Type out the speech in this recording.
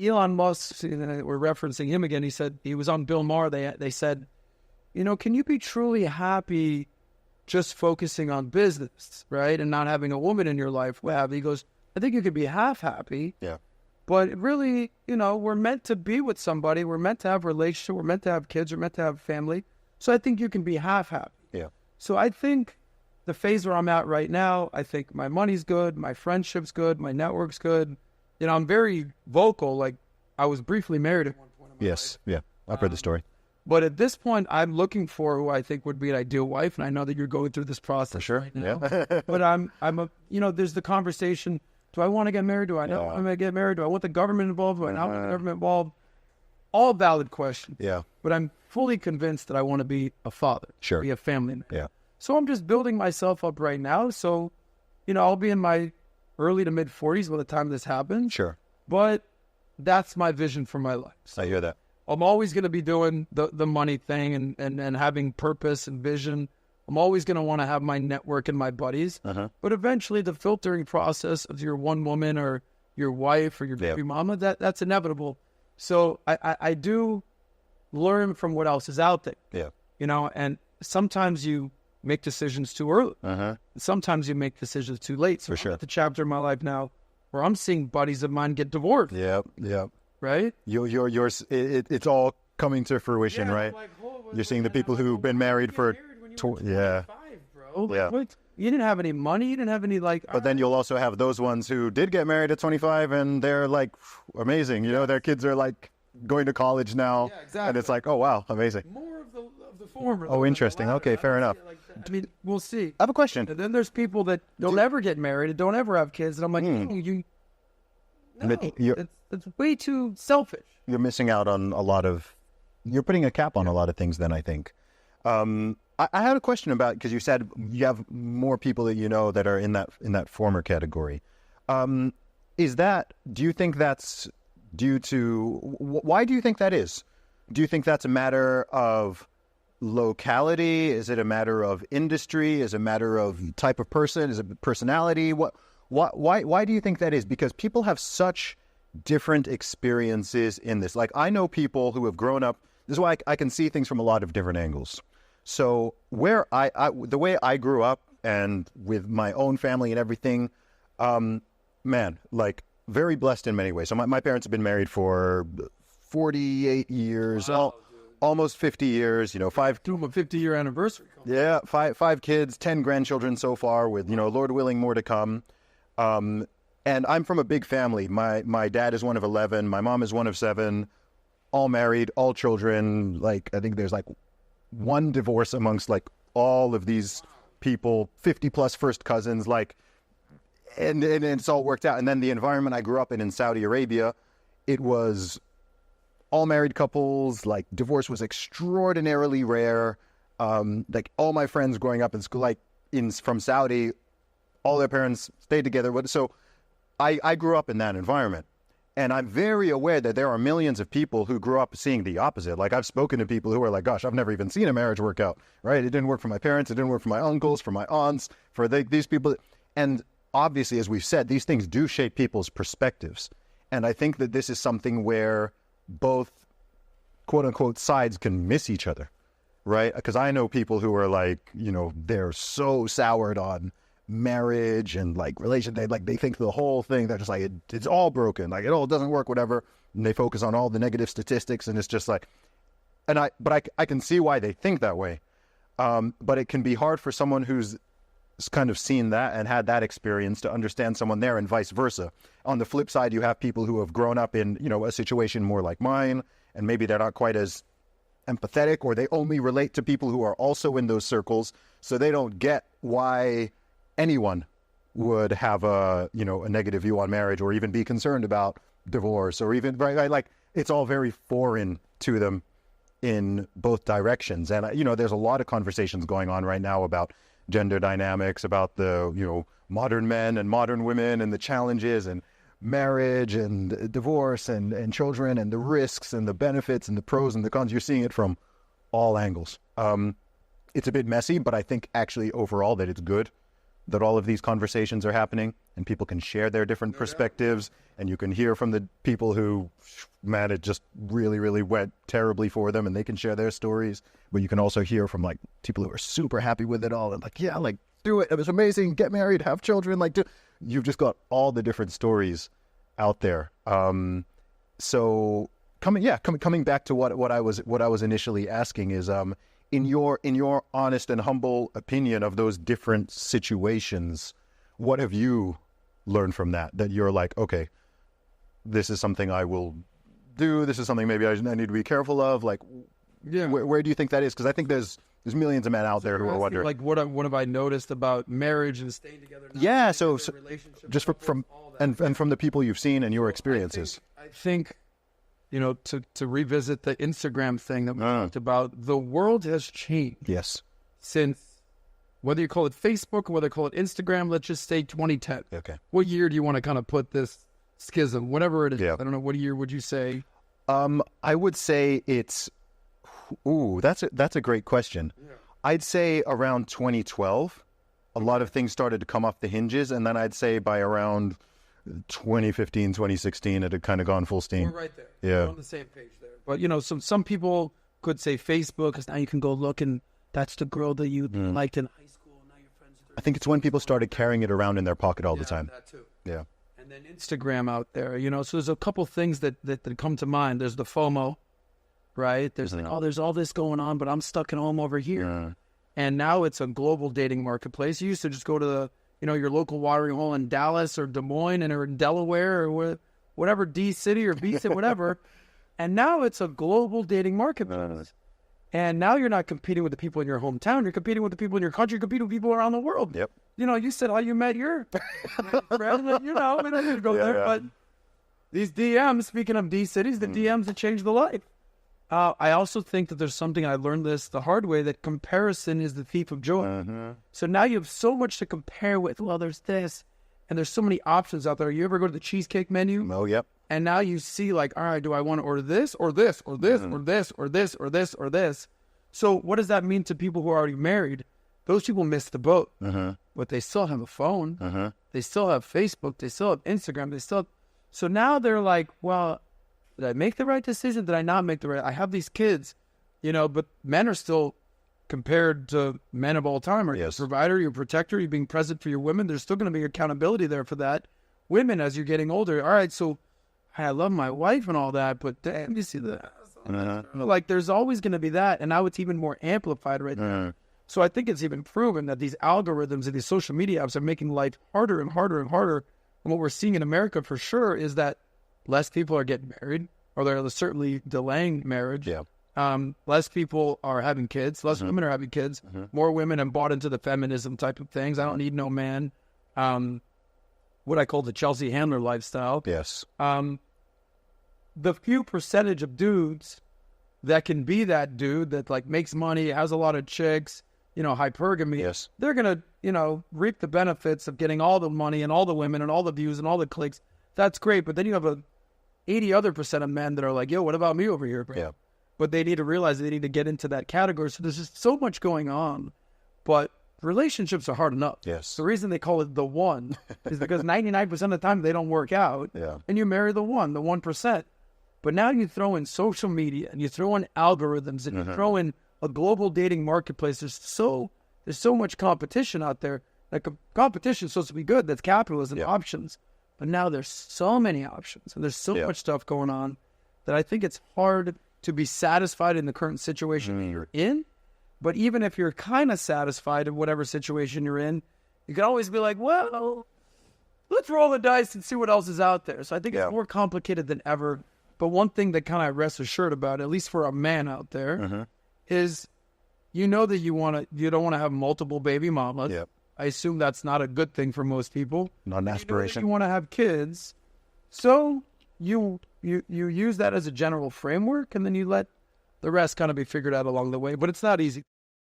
Elon Musk, we're referencing him again. He said, he was on Bill Maher. They said, can you be truly happy just focusing on business, right? And not having a woman in your life? Well, he goes, I think you could be half happy. Yeah. But really, we're meant to be with somebody. We're meant to have a relationship. We're meant to have kids. We're meant to have family. So I think you can be half happy. Yeah. So I think the phase where I'm at right now, I think my money's good. My friendship's good. My network's good. I'm very vocal. Like, I was briefly married at one point in my life. Yeah. I've heard the story. But at this point, I'm looking for who I think would be an ideal wife. And I know that you're going through this process For sure. right now. Yeah. But there's the conversation. Do I want to get married? Do I not want to get married? Do I want the government involved? Do I not want the government involved? All valid questions. Yeah. But I'm fully convinced that I want to be a father. Sure. Be a family man. Yeah. So I'm just building myself up right now. So, I'll be in my early to mid 40s by the time this happens. Sure. But that's my vision for my life. So I hear that. I'm always going to be doing the money thing and having purpose and vision. I'm always going to want to have my network and my buddies. Uh-huh. But eventually the filtering process of your one woman or your wife or your baby mama, that's inevitable. So I do learn from what else is out there. Yeah. And sometimes you make decisions too early. Uh-huh. Sometimes you make decisions too late. So For sure. I'm at the chapter in my life now where I'm seeing buddies of mine get divorced. Yeah. Right? Yours. It's all coming to fruition, right? Like, You're seeing the people who've been married for, yeah. Bro. Yeah. What? You didn't have any money. You didn't have any But then you'll also have those ones who did get married at 25 and they're like amazing. Their kids are like going to college now. Yeah, exactly. And it's like, oh, wow, amazing. more of the former. Oh, interesting. Okay, fair enough. I mean, we'll see. I have a question. And then there's people that don't ever get married and don't ever have kids. And I'm like, it's way too selfish. You're missing out on a lot of, you're putting a cap on a lot of things then, I think. I had a question about, because you said you have more people that that are in that former category. Do you think that's due to, why do you think that is? Do you think that's a matter of locality? Is it a matter of industry? Is it a matter of type of person? Is it personality? Why do you think that is? Because people have such different experiences in this. Like, I know people who have grown up, this is why I can see things from a lot of different angles. So where the way I grew up and with my own family and everything, like very blessed in many ways. So my parents have been married for 48 years, Wow, almost 50 years, five. Doing a 50-year anniversary. Yeah, five kids, 10 grandchildren so far with, Lord willing, more to come. And I'm from a big family. My dad is one of 11. My mom is one of 7, all married, all children. Like, I think there's like one divorce amongst like all of these people, 50 plus first cousins, like, and it's all worked out. And then the environment I grew up in Saudi Arabia, it was all married couples, like divorce was extraordinarily rare. Like all my friends growing up in school, like from Saudi, all their parents stayed together. So I grew up in that environment. And I'm very aware that there are millions of people who grew up seeing the opposite. Like, I've spoken to people who are like, gosh, I've never even seen a marriage work out, right? It didn't work for my parents. It didn't work for my uncles, for my aunts, for these people. And obviously, as we've said, these things do shape people's perspectives. And I think that this is something where both, quote unquote, sides can miss each other, right? Because I know people who are like, they're so soured on marriage and like relation, they think the whole thing, they're just like, it's all broken, like it all doesn't work, whatever, and they focus on all the negative statistics, and it's just like, but I can see why they think that way, but it can be hard for someone who's kind of seen that and had that experience to understand someone there, and vice versa. On the flip side, you have people who have grown up in a situation more like mine, and maybe they're not quite as empathetic, or they only relate to people who are also in those circles, so they don't get why anyone would have a negative view on marriage, or even be concerned about divorce, or even right, like it's all very foreign to them in both directions. And there's a lot of conversations going on right now about gender dynamics, about the modern men and modern women and the challenges and marriage and divorce and children and the risks and the benefits and the pros and the cons. You're seeing it from all angles. It's a bit messy, but I think actually overall that it's good. that all of these conversations are happening and people can share their different perspectives, and you can hear from the people who, man, it just really, really went terribly for them, and they can share their stories. But you can also hear from like people who are super happy with it all and like, yeah, like do it. It was amazing. Get married, have children. Like, you've just got all the different stories out there. So coming back to what I was initially asking is, in your honest and humble opinion of those different situations, what have you learned from that you're like, okay, this is something I will do, this is something maybe I need to be careful of? Like, where do you think that is? Because I think there's millions of men out there who are wondering, like, what have I noticed about marriage and staying together? Yeah, so just from the people you've seen and your experiences. I think to revisit the Instagram thing that we talked about, the world has changed. Yes. Since, whether you call it Facebook or whether you call it Instagram, let's just say 2010. Okay. What year do you want to kind of put this schism, whatever it is? Yeah. I don't know. What year would you say? I would say it's, that's a great question. Yeah. I'd say around 2012, a lot of things started to come off the hinges. And then I'd say by around 2015, 2016, it had kind of gone full steam. We're right there. Yeah. We're on the same page there. But, some people could say Facebook, because now you can go look and that's the girl that you liked in high school. And now you're friends with her. I think it's when people started carrying it around in their pocket all the time. That too. Yeah. And then Instagram out there, so there's a couple things that come to mind. There's the FOMO, right? There's there's all this going on, but I'm stuck at home over here. Yeah. And now it's a global dating marketplace. You used to just go to the, your local watering hole in Dallas or Des Moines or in Delaware or whatever, D City or B City, whatever. And now it's a global dating marketplace. And now you're not competing with the people in your hometown. You're competing with the people in your country. You're competing with people around the world. Yep. You said how you met your friend. I didn't go there. But these DMs, speaking of D cities, the DMs have changed the life. I also think that there's something, I learned this the hard way, that comparison is the thief of joy. So now you have so much to compare with. Well, there's this, and there's so many options out there. You ever go to the cheesecake menu? Oh, yep. And now you see, like, all right, do I want to order this or this or this or this or this or this or this? So what does that mean to people who are already married? Those people missed the boat. But they still have a phone. They still have Facebook. They still have Instagram. So now they're like, well, did I make the right decision? Did I not make the right? I have these kids, but men are still compared to men of all time. Are you a provider, you're a protector, you're being present for your women. There's still going to be accountability there for that. Women, as you're getting older, all right, so I love my wife and all that, but damn, you see that? Like, there's always going to be that, and now it's even more amplified right now. So I think it's even proven that these algorithms and these social media apps are making life harder and harder and harder. And what we're seeing in America for sure is that less people are getting married, or they're certainly delaying marriage. Yeah. Less people are having kids. Less women are having kids. More women have bought into the feminism type of things. I don't need no man. What I call the Chelsea Handler lifestyle. Yes. The few percentage of dudes that can be that dude that like makes money, has a lot of chicks, hypergamy. Yes. They're going to, reap the benefits of getting all the money and all the women and all the views and all the clicks. That's great. But then you have 80 other % of men that are like, yo, what about me over here, bro? Yeah. But they need to realize they need to get into that category. So there's just so much going on. But relationships are hard enough. Yes. The reason they call it the one is because 99% of the time they don't work out. Yeah. And you marry the 1%. But now you throw in social media and you throw in algorithms and you throw in a global dating marketplace. There's so much competition out there. Like, competition is supposed to be good. That's capitalism, options. But now there's so many options and there's so much stuff going on that I think it's hard to be satisfied in the current situation that you're in. But even if you're kind of satisfied in whatever situation you're in, you can always be like, well, let's roll the dice and see what else is out there. So I think it's more complicated than ever. But one thing that kind of rest assured about, at least for a man out there, is that you don't want to have multiple baby mamas. Yep. I assume that's not a good thing for most people. Not an aspiration. You want to have kids. So you use that as a general framework, and then you let the rest kind of be figured out along the way. But it's not easy.